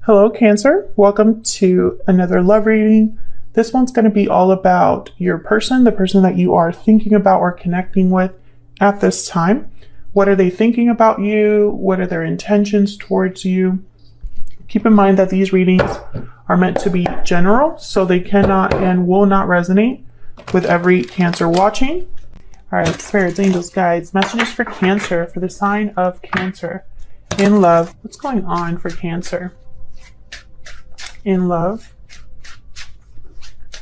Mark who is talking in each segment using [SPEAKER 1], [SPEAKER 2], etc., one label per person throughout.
[SPEAKER 1] Hello, Cancer. Welcome to another love reading. This one's going to be all about your person, the person that you are thinking about or connecting with at this time. What are they thinking about you? What are their intentions towards you? Keep in mind that these readings are meant to be general, so they cannot and will not resonate with every Cancer watching. All right, spirits, angels, guides, messages for Cancer, for the sign of Cancer. In love, what's going on for Cancer? In love,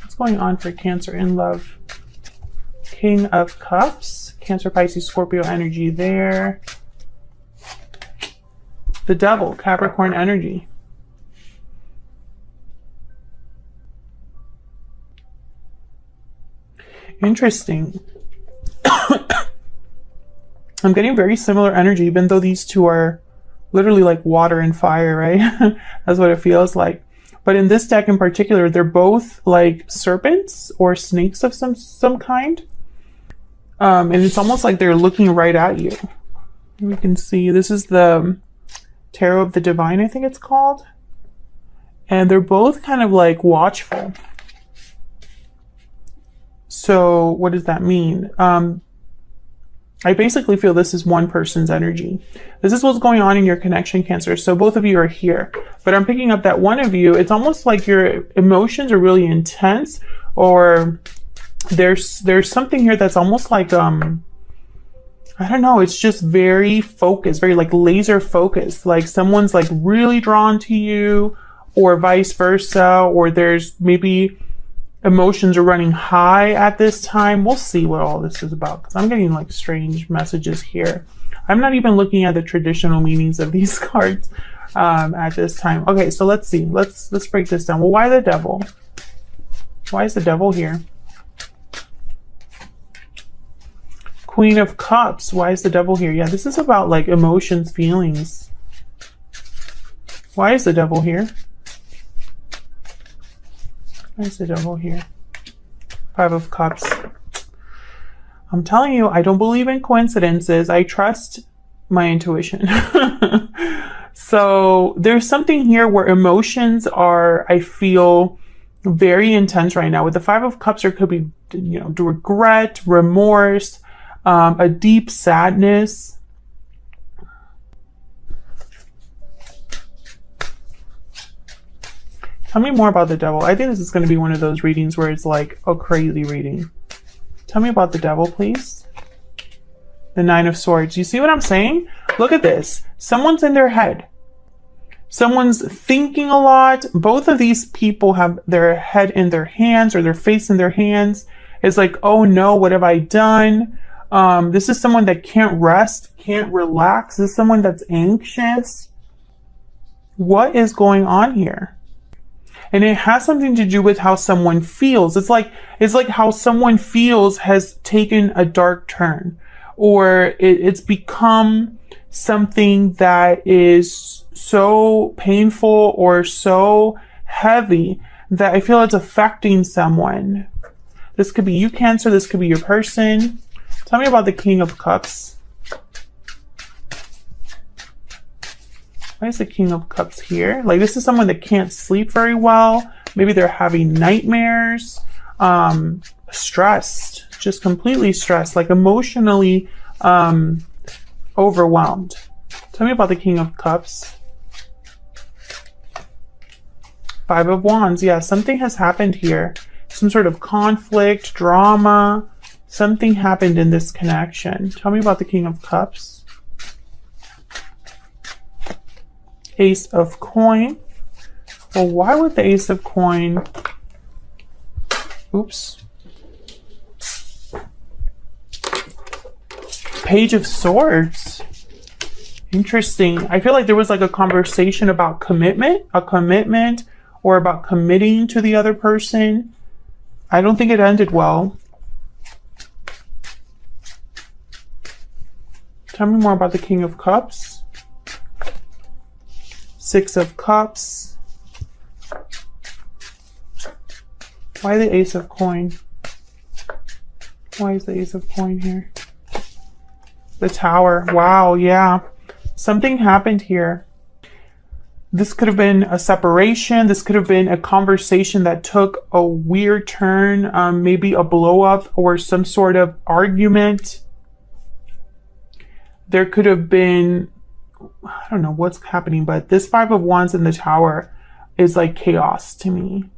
[SPEAKER 1] what's going on for Cancer in love? King of Cups, Cancer, Pisces, Scorpio energy there. The Devil, Capricorn energy. Interesting. I'm getting very similar energy, even though these two are literally like water and fire, right? That's what it feels like. But in this deck in particular, they're both like serpents or snakes of some kind. And it's almost like they're looking right at you. We can see this is the Tarot of the Divine, I think it's called. And they're both kind of like watchful. So what does that mean? I basically feel this is one person's energy. This is what's going on in your connection, Cancer. So both of you are here, but I'm picking up that one of you, it's almost like your emotions are really intense, or there's something here that's almost like, I don't know, it's just very focused, very like laser focused. Like someone's like really drawn to you, or vice versa, or there's maybe emotions are running high at this time. We'll see what all this is about, because I'm getting like strange messages here. I'm not even looking at the traditional meanings of these cards at this time. Okay, so let's see. Let's break this down. Well, why the Devil? Why is the Devil here? Queen of Cups. Why is the Devil here? Yeah, this is about like emotions, feelings. Why is the Devil here? Why is the Devil here? Five of Cups. I'm telling you, I don't believe in coincidences. I trust my intuition. So there's something here where emotions are, I feel, very intense right now. With the Five of Cups, there could be, you know, regret, remorse, a deep sadness. Tell me more about the Devil. I think this is going to be one of those readings where it's like a crazy reading. Tell me about the Devil, please. The Nine of Swords. You see what I'm saying? Look at this. Someone's in their head. Someone's thinking a lot. Both of these people have their head in their hands, or their face in their hands. It's like, oh no, what have I done? This is someone that can't rest, can't relax. This is someone that's anxious. What is going on here? And it has something to do with how someone feels. It's like how someone feels has taken a dark turn, or it's become something that is so painful or so heavy that I feel it's affecting someone. This could be you, Cancer. This could be your person. Tell me about the King of Cups. Why is the King of Cups here? Like, this is someone that can't sleep very well. Maybe they're having nightmares, stressed, just completely stressed, like emotionally overwhelmed. Tell me about the King of Cups. Five of Wands. Yeah, something has happened here. Some sort of conflict, drama. Something happened in this connection. Tell me about the King of Cups. Ace of Coin. Well, why would the Ace of Coin... Oops. Page of Swords. Interesting. I feel like there was like a conversation about commitment, or about committing to the other person. I don't think it ended well. Tell me more about the King of Cups. Six of Cups. Why the Ace of Coin? Why is the Ace of Coin here? The Tower. Wow, yeah. Something happened here. This could have been a separation. This could have been a conversation that took a weird turn, maybe a blow up or some sort of argument. There could have been, I don't know what's happening, but this Five of Wands in the Tower is like chaos to me.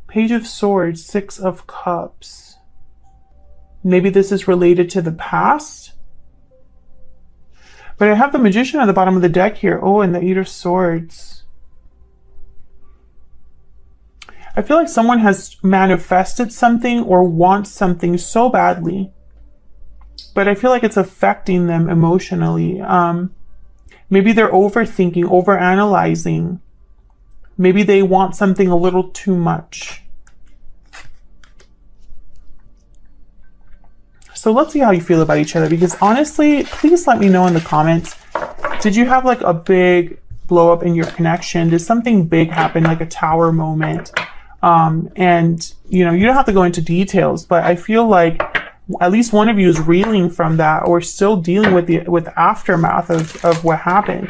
[SPEAKER 1] Page of Swords, Six of Cups. Maybe this is related to the past. But I have the Magician at the bottom of the deck here. Oh, and the Eight of Swords. I feel like someone has manifested something or wants something so badly. But I feel like it's affecting them emotionally. Maybe they're overthinking, overanalyzing. Maybe they want something a little too much. So let's see how you feel about each other, because honestly, please let me know in the comments. Did you have like a big blow up in your connection? Did something big happen, like a tower moment? And you know, you don't have to go into details, but I feel like at least one of you is reeling from that or still dealing with the aftermath of what happened.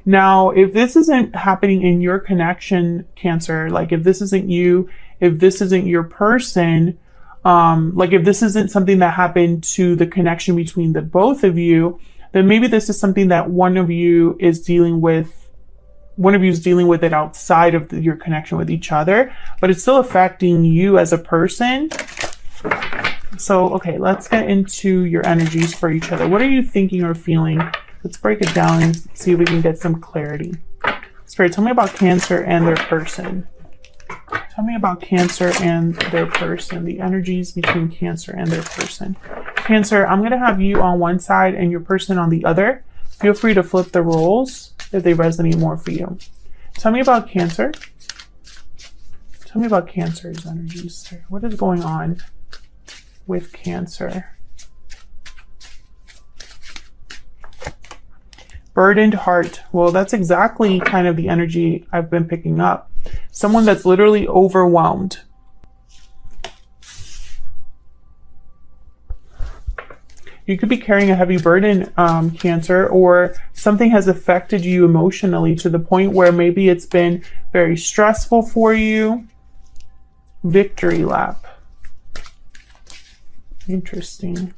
[SPEAKER 1] Now, if this isn't happening in your connection, Cancer, like if this isn't you, if this isn't your person, like if this isn't something that happened to the connection between the both of you, then maybe this is something that one of you is dealing with it outside of your connection with each other, but it's still affecting you as a person. So, okay, let's get into your energies for each other. What are you thinking or feeling? Let's break it down and see if we can get some clarity. Spirit, tell me about Cancer and their person. Tell me about Cancer and their person, the energies between Cancer and their person. Cancer, I'm going to have you on one side and your person on the other. Feel free to flip the roles if they resonate more for you. Tell me about Cancer. Tell me about Cancer's energies. What is going on with Cancer? Burdened heart. Well, that's exactly kind of the energy I've been picking up. Someone that's literally overwhelmed. You could be carrying a heavy burden, Cancer, or something has affected you emotionally to the point where maybe it's been very stressful for you. Victory lap. Interesting.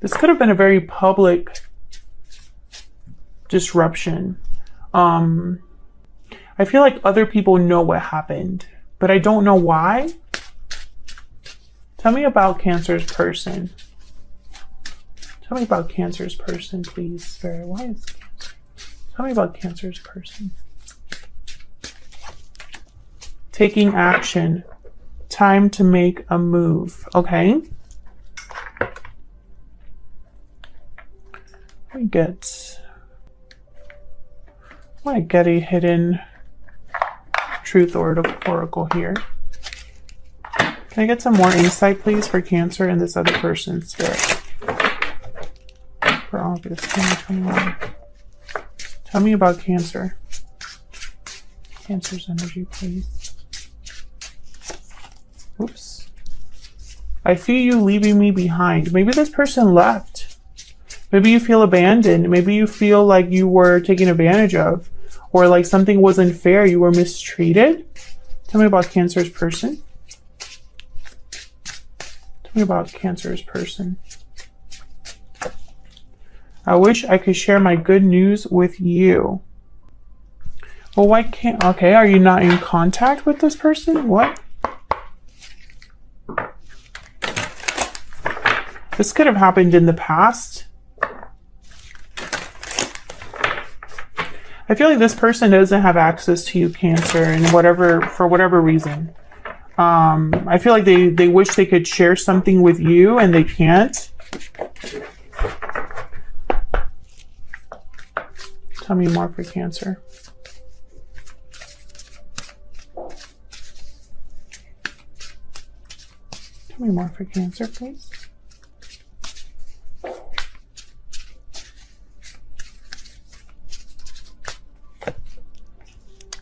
[SPEAKER 1] This could have been a very public disruption. I feel like other people know what happened, but I don't know why. Tell me about Cancer's person. Tell me about Cancer's person, please. Spirit, why is Cancer? Tell me about Cancer's person. Taking action. Time to make a move. Okay. I get a hidden truth oracle here. Can I get some more insight, please, for Cancer and this other person's spirit for August 2021? Tell me about Cancer. Cancer's energy, please. Oops. I feel you leaving me behind. Maybe this person left. Maybe you feel abandoned. Maybe you feel like you were taken advantage of, or like something wasn't fair. You were mistreated. Tell me about Cancer's person. Tell me about Cancer's person. I wish I could share my good news with you. Well, why can't... Okay, are you not in contact with this person? What? This could have happened in the past. I feel like this person doesn't have access to you, Cancer, and for whatever reason. I feel like they wish they could share something with you and they can't. Tell me more for Cancer. Tell me more for Cancer, please.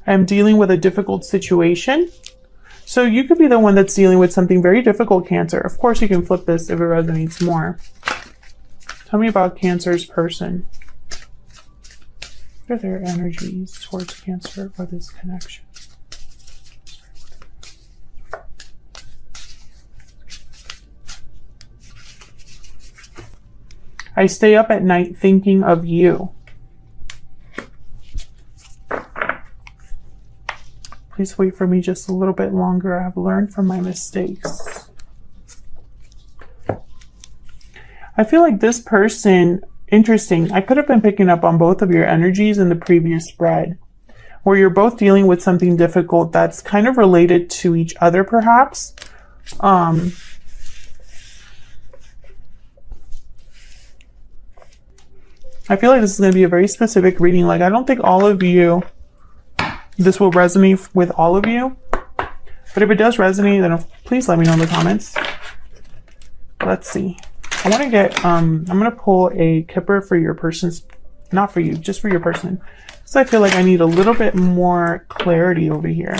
[SPEAKER 1] I'm dealing with a difficult situation. So you could be the one that's dealing with something very difficult, Cancer. Of course, you can flip this if it resonates more. Tell me about Cancer's person. What are their energies towards Cancer for this connection? I stay up at night thinking of you. Please wait for me just a little bit longer. I have learned from my mistakes. I feel like this person, interesting, I could have been picking up on both of your energies in the previous spread, where you're both dealing with something difficult that's kind of related to each other, perhaps. I feel like this is going to be a very specific reading. Like, I don't think all of you, this will resonate with all of you. But if it does resonate, then please let me know in the comments. Let's see. I want to get, I'm going to pull a Kipper for your person's, not for you, just for your person. So I feel like I need a little bit more clarity over here.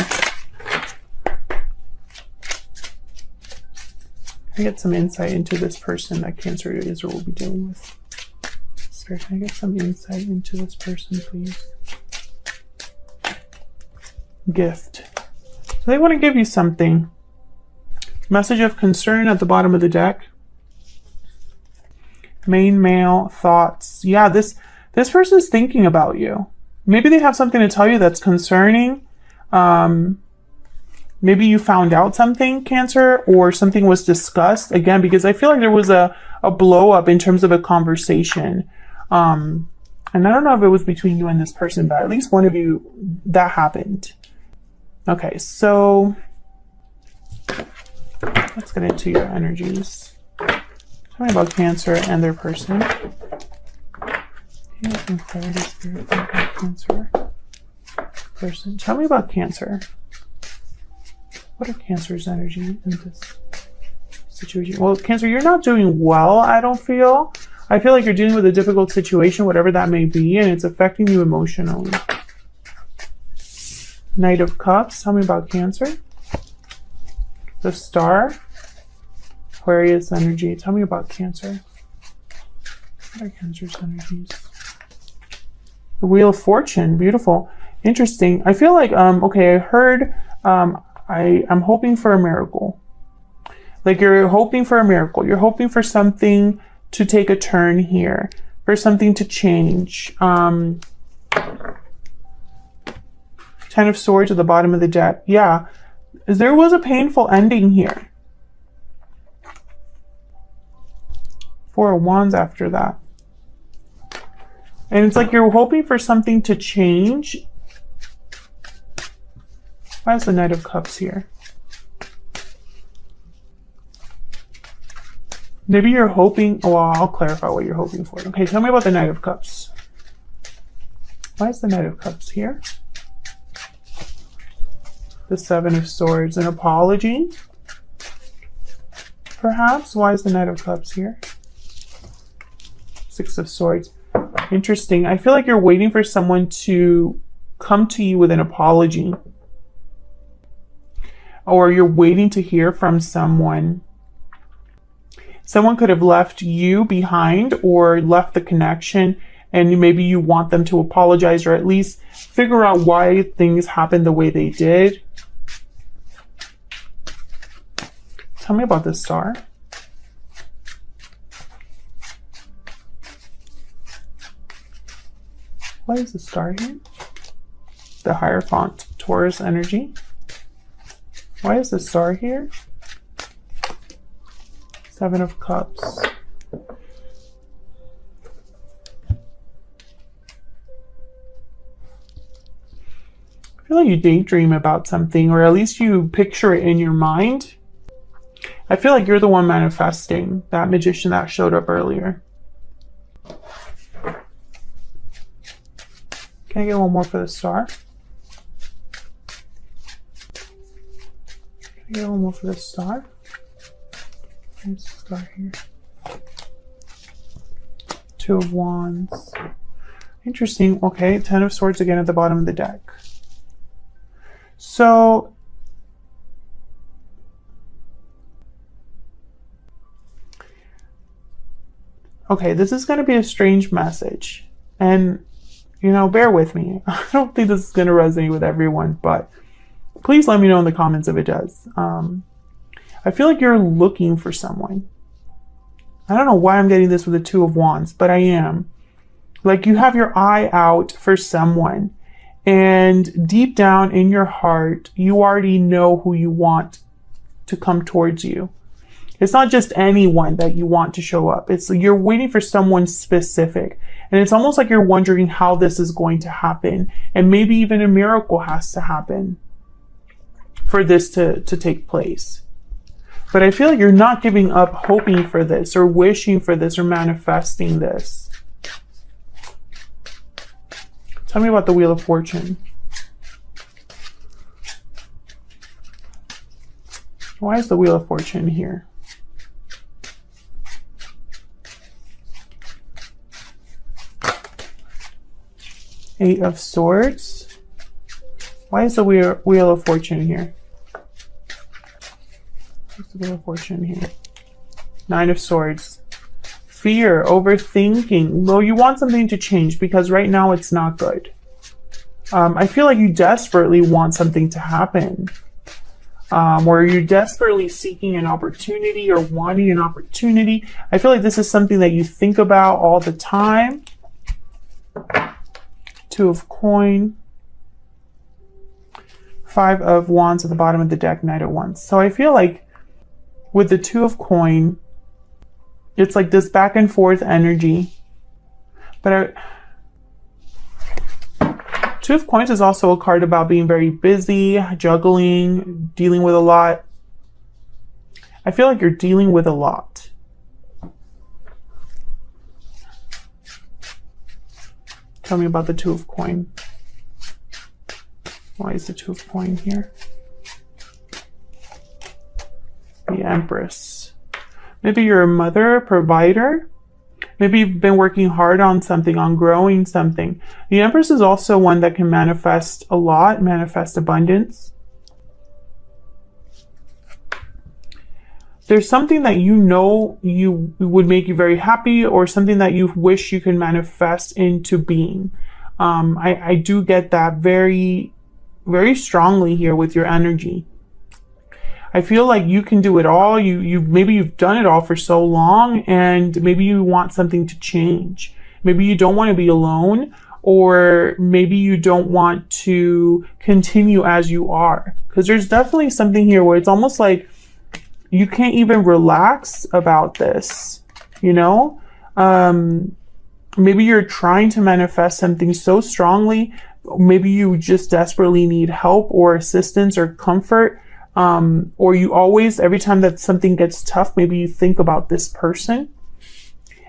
[SPEAKER 1] I get some insight into this person that Cancer is or will be dealing with. Spirit, can I get some insight into this person, please? Gift. So they want to give you something. Message of concern at the bottom of the deck. Main male thoughts. Yeah, this person's thinking about you. Maybe they have something to tell you that's concerning. Maybe you found out something, Cancer, or something was discussed. Again, because I feel like there was a blow up in terms of a conversation. And I don't know if it was between you and this person, but at least one of you, that happened. Okay, so let's get into your energies. Tell me about Cancer and their person. Cancer person. Tell me about Cancer. What are Cancer's energy in this situation? Well, Cancer, you're not doing well, I don't feel. I feel like you're dealing with a difficult situation, whatever that may be, and it's affecting you emotionally. Knight of Cups. Tell me about Cancer. The Star. Aquarius energy. Tell me about Cancer. What are Cancer's energies? The Wheel of Fortune. Beautiful. Interesting. I feel like, okay, I heard, I'm hoping for a miracle. Like, you're hoping for a miracle. You're hoping for something to take a turn here, for something to change. 10 of Swords at the bottom of the deck. Yeah, there was a painful ending here. 4 of Wands after that. And it's like you're hoping for something to change. Why is the Knight of Cups here? Maybe you're hoping, well, I'll clarify what you're hoping for. Okay, tell me about the Knight of Cups. Why is the Knight of Cups here? The 7 of Swords, an apology? Perhaps? Why is the Knight of Cups here? 6 of Swords. Interesting. I feel like you're waiting for someone to come to you with an apology. Or you're waiting to hear from someone. Someone could have left you behind or left the connection, and maybe you want them to apologize or at least figure out why things happened the way they did. Tell me about the Star. Why is the Star here? The Hierophant, Taurus energy. Why is the Star here? 7 of Cups. I feel like you daydream about something, or at least you picture it in your mind. I feel like you're the one manifesting that magician that showed up earlier. Can I get one more for the Star? Can I get one more for the Star? Where's the Star here? 2 of Wands. Interesting. Okay, 10 of Swords again at the bottom of the deck. So, Okay, this is going to be a strange message. And, you know, bear with me. I don't think this is going to resonate with everyone, but please let me know in the comments if it does. I feel like you're looking for someone. I don't know why I'm getting this with the Two of Wands, but I am. Like you have your eye out for someone. And deep down in your heart, you already know who you want to come towards you. It's not just anyone that you want to show up. It's you're waiting for someone specific. And it's almost like you're wondering how this is going to happen. And maybe even a miracle has to happen for this to take place. But I feel like you're not giving up hoping for this or wishing for this or manifesting this. Tell me about the Wheel of Fortune. Why is the Wheel of Fortune here? Eight of Swords. Why is the Wheel of Fortune here? What's the Wheel of Fortune here? Nine of Swords. Fear, overthinking. No, you want something to change because right now it's not good. I feel like you desperately want something to happen. Or you're desperately seeking an opportunity or wanting an opportunity. I feel like this is something that you think about all the time. Two of Coin. Five of Wands at the bottom of the deck, Knight of Wands. So I feel like with the Two of Coin, it's like this back and forth energy. But Two of Coins is also a card about being very busy, juggling, dealing with a lot. I feel like you're dealing with a lot. Tell me about the Two of Coin. Why is the Two of Coin here? The Empress. Maybe you're a mother, a provider. Maybe you've been working hard on something, on growing something. The Empress is also one that can manifest a lot, manifest abundance. There's something that you know you would make you very happy or something that you wish you could manifest into being. I do get that very, very strongly here with your energy. I feel like you can do it all. Maybe you've done it all for so long and maybe you want something to change. Maybe you don't want to be alone, or maybe you don't want to continue as you are. Because there's definitely something here where it's almost like you can't even relax about this, you know? Maybe you're trying to manifest something so strongly. Maybe you just desperately need help or assistance or comfort. Or you always, every time that something gets tough, maybe you think about this person.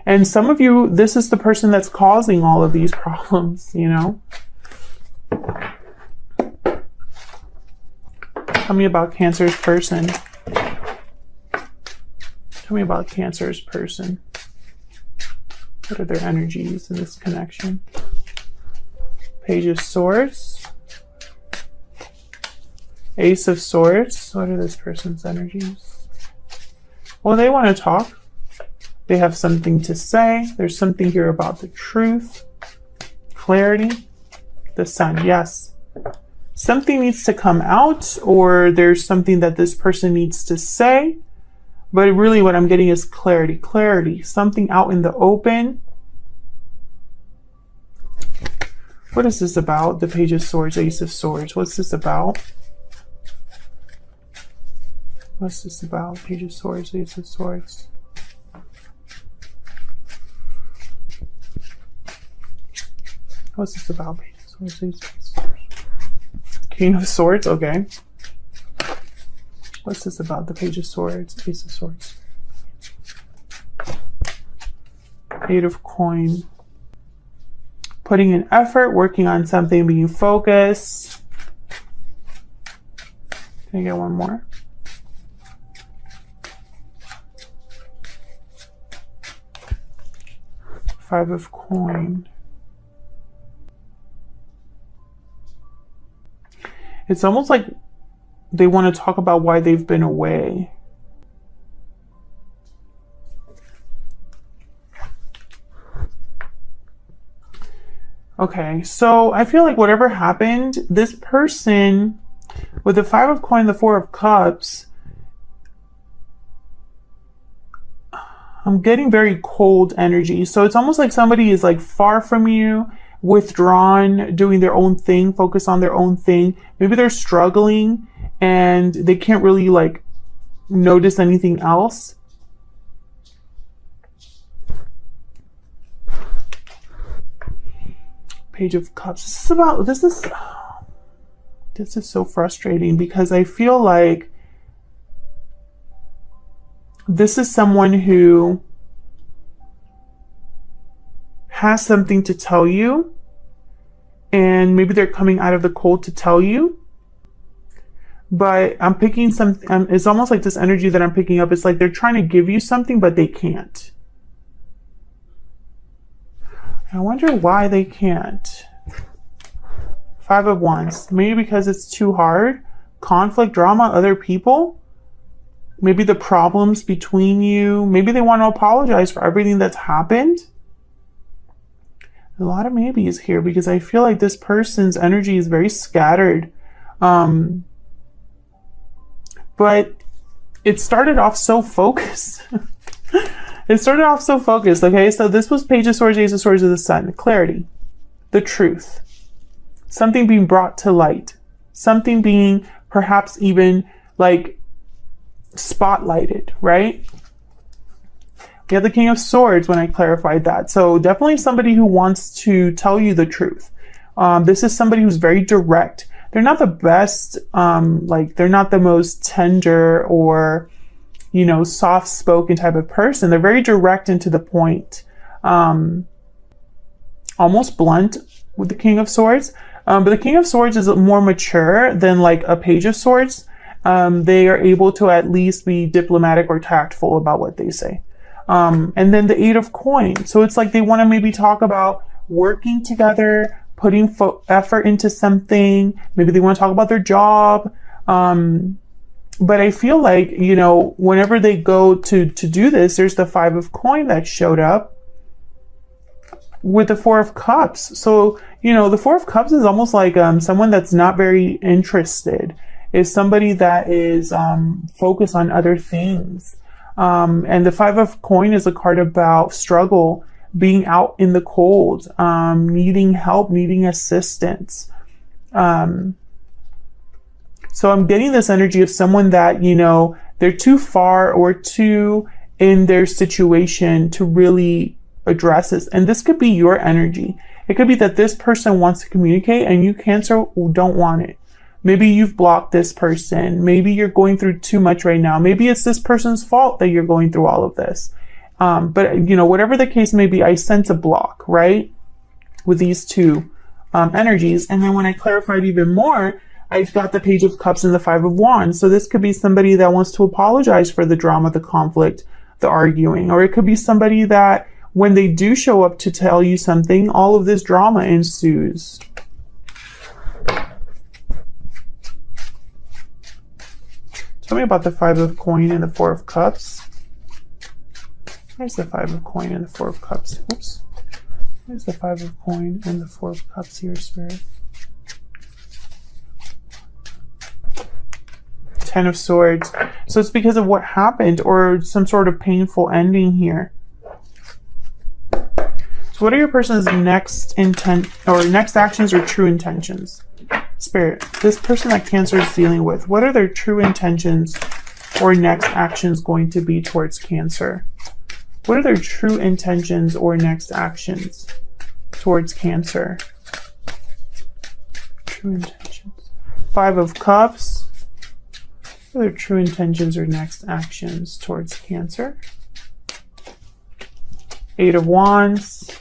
[SPEAKER 1] And some of you, this is the person that's causing all of these problems, you know? Tell me about Cancer's person. Tell me about Cancer's person. What are their energies in this connection? Page of Swords. Ace of Swords. What are this person's energies? Well, they want to talk. They have something to say. There's something here about the truth. Clarity. The Sun. Yes. Something needs to come out, or there's something that this person needs to say. But really what I'm getting is clarity. Clarity. Something out in the open. What is this about? The Page of Swords, Ace of Swords. What's this about? What's this about? Page of Swords, Ace of Swords. What's this about? Page of Swords, Ace of Swords. King of Swords, okay. What's this about? The Page of Swords, Ace of Swords. Eight of Coin. Putting in effort, working on something, being focused. Can I get one more? Five of Coin. It's almost like they want to talk about why they've been away. Okay, so I feel like whatever happened, this person with the 5 of coins, the 4 of cups, I'm getting very cold energy. So it's almost like somebody is like far from you, withdrawn, doing their own thing, focus on their own thing. Maybe they're struggling and they can't really like notice anything else. Page of Cups. This is so frustrating because I feel like this is someone who has something to tell you, and maybe they're coming out of the cold to tell you. But I'm picking something, it's almost like this energy that I'm picking up. It's like they're trying to give you something, but they can't. I wonder why they can't. 5 of Wands. Maybe because it's too hard. Conflict, drama, other people. Maybe the problems between you. Maybe they want to apologize for everything that's happened. A lot of maybes here because I feel like this person's energy is very scattered. But it started off so focused. It started off so focused, okay? So this was Page of Swords, Ace of Swords of the Sun. Clarity. The truth. Something being brought to light. Something being perhaps even like spotlighted, right? We have the King of Swords when I clarified that. So definitely somebody who wants to tell you the truth. This is somebody who's very direct. They're not the best, they're not the most tender or, you know, soft-spoken type of person. They're very direct and to the point. Almost blunt with the King of Swords. But the King of Swords is more mature than like a Page of Swords. They are able to at least be diplomatic or tactful about what they say. And then the 8 of Coins. So it's like they want to maybe talk about working together, putting effort into something. Maybe they want to talk about their job. But I feel like, you know, whenever they go to do this, there's the 5 of Coins that showed up with the 4 of Cups. So, you know, the 4 of Cups is almost like someone that's not very interested. Is somebody that is focused on other things. And the 5 of Coins is a card about struggle, being out in the cold, needing help, needing assistance. So I'm getting this energy of someone that, you know, they're too far or too in their situation to really address this. And this could be your energy. It could be that this person wants to communicate and you, Cancer, don't want it. Maybe you've blocked this person. Maybe you're going through too much right now. Maybe it's this person's fault that you're going through all of this. But, you know, whatever the case may be, I sense a block, right? With these two energies. And then when I clarified even more, I've got the Page of Cups and the 5 of Wands. So this could be somebody that wants to apologize for the drama, the conflict, the arguing. Or it could be somebody that when they do show up to tell you something, all of this drama ensues. Tell me about the 5 of Coins and the 4 of Cups. There's the 5 of Coins and the 4 of Cups. Oops. There's the 5 of Coins and the 4 of Cups here, Spirit. 10 of Swords. So it's because of what happened or some sort of painful ending here. So what are your person's next intent or next actions or true intentions? Spirit, this person that Cancer is dealing with, what are their true intentions or next actions going to be towards Cancer? What are their true intentions or next actions towards Cancer? True intentions. 5 of Cups. What are their true intentions or next actions towards Cancer? 8 of Wands.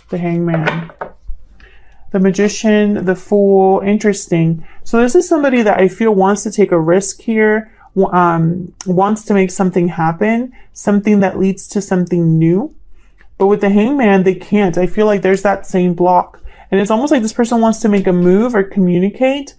[SPEAKER 1] The Hangman, the Magician, the Fool. Interesting. So this is somebody that I feel wants to take a risk here, wants to make something happen, something that leads to something new. But with the Hangman, they can't. I feel like there's that same block. And it's almost like this person wants to make a move or communicate,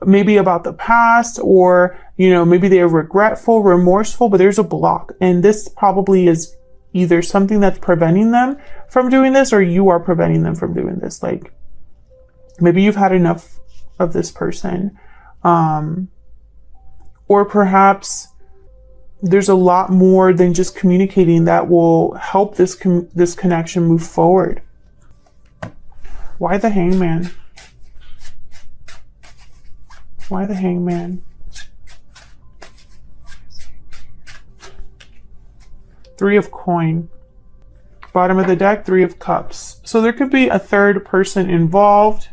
[SPEAKER 1] maybe about the past, or, you know, maybe they're regretful, remorseful, but there's a block. And this probably is either something that's preventing them from doing this, or you are preventing them from doing this. Like, maybe you've had enough of this person. Or perhaps there's a lot more than just communicating that will help this connection move forward. Why the Hangman? Why the Hangman? Three of Coin. Bottom of the deck, Three of Cups. So there could be a third person involved.